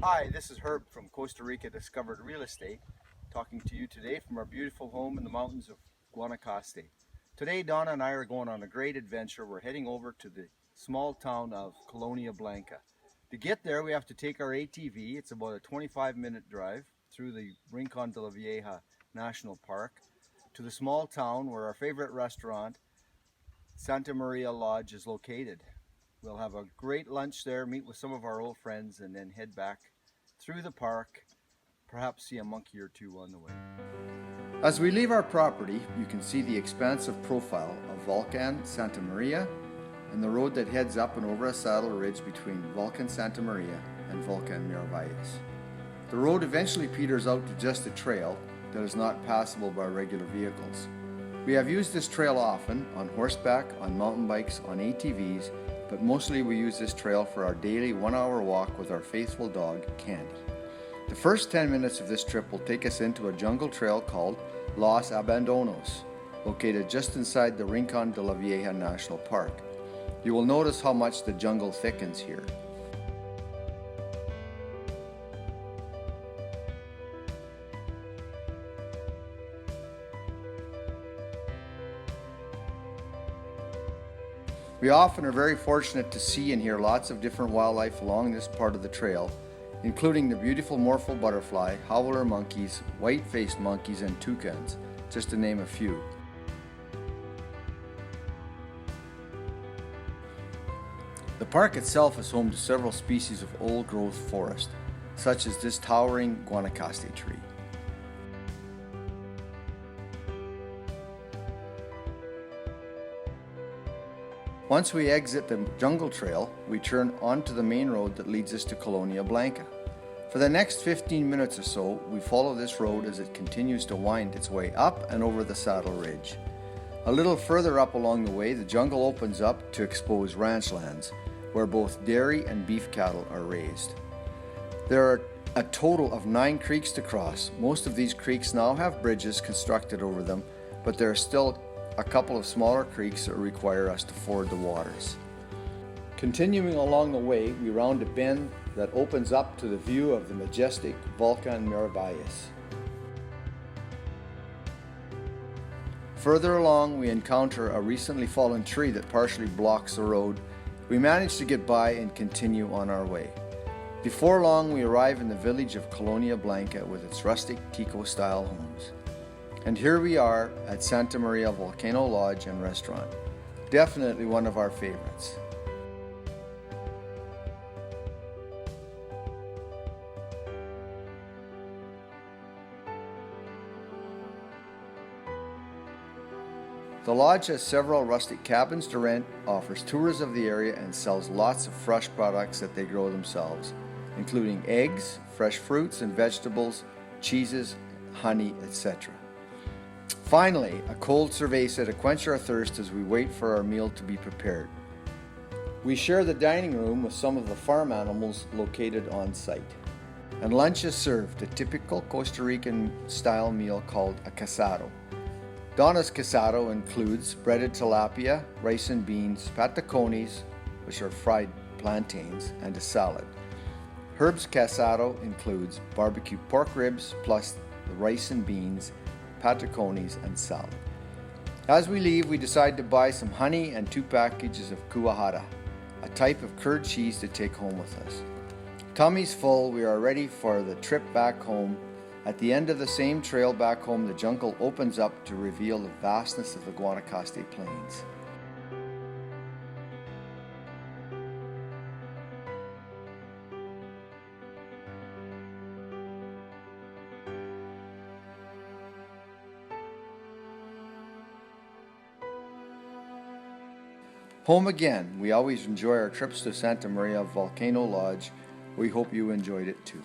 Hi, this is Herb from Costa Rica Discovered Real Estate, talking to you today from our beautiful home in the mountains of Guanacaste. Today, Donna and I are going on a great adventure. We're heading over to the small town of Colonia Blanca. To get there, we have to take our ATV. It's about a 25-minute drive through the Rincon de la Vieja National Park to the small town where our favorite restaurant, Santa Maria Lodge, is located. We'll have a great lunch there, meet with some of our old friends, and then head back through the park, perhaps see a monkey or two on the way. As we leave our property, you can see the expansive profile of Volcano Santa Maria and the road that heads up and over a saddle ridge between Volcano Santa Maria and Volcano Miravalles. The road eventually peters out to just a trail that is not passable by regular vehicles. We have used this trail often, on horseback, on mountain bikes, on ATVs, but mostly we use this trail for our daily 1-hour walk with our faithful dog, Candy. The first 10 minutes of this trip will take us into a jungle trail called Los Abandonos, located just inside the Rincon de la Vieja National Park. You will notice how much the jungle thickens here. We often are very fortunate to see and hear lots of different wildlife along this part of the trail, including the beautiful morpho butterfly, howler monkeys, white-faced monkeys, and toucans, just to name a few. The park itself is home to several species of old-growth forest, such as this towering Guanacaste tree. Once we exit the jungle trail, we turn onto the main road that leads us to Colonia Blanca. For the next 15 minutes or so, we follow this road as it continues to wind its way up and over the saddle ridge. A little further up along the way, the jungle opens up to expose ranch lands, where both dairy and beef cattle are raised. There are a total of 9 creeks to cross. Most of these creeks now have bridges constructed over them, but there are still a couple of smaller creeks that require us to ford the waters. Continuing along the way, we round a bend that opens up to the view of the majestic Volcano Miravalles. Further along, we encounter a recently fallen tree that partially blocks the road. We manage to get by and continue on our way. Before long, we arrive in the village of Colonia Blanca with its rustic Tico-style homes. And here we are at Santa Maria Volcano Lodge and Restaurant. Definitely one of our favorites. The lodge has several rustic cabins to rent, offers tours of the area, and sells lots of fresh products that they grow themselves, including eggs, fresh fruits and vegetables, cheeses, honey, etc. Finally, a cold cerveza to quench our thirst as we wait for our meal to be prepared. We share the dining room with some of the farm animals located on site. And lunch is served, a typical Costa Rican style meal called a casado. Donna's casado includes breaded tilapia, rice and beans, patacones, which are fried plantains, and a salad. Herb's casado includes barbecue pork ribs plus the rice and beans, patacones, and salad. As we leave, we decide to buy some honey and 2 packages of cuajada, a type of curd cheese to take home with us. Tummy's full, we are ready for the trip back home. At the end of the same trail back home, the jungle opens up to reveal the vastness of the Guanacaste Plains. Home again. We always enjoy our trips to Santa Maria Volcano Lodge. We hope you enjoyed it too.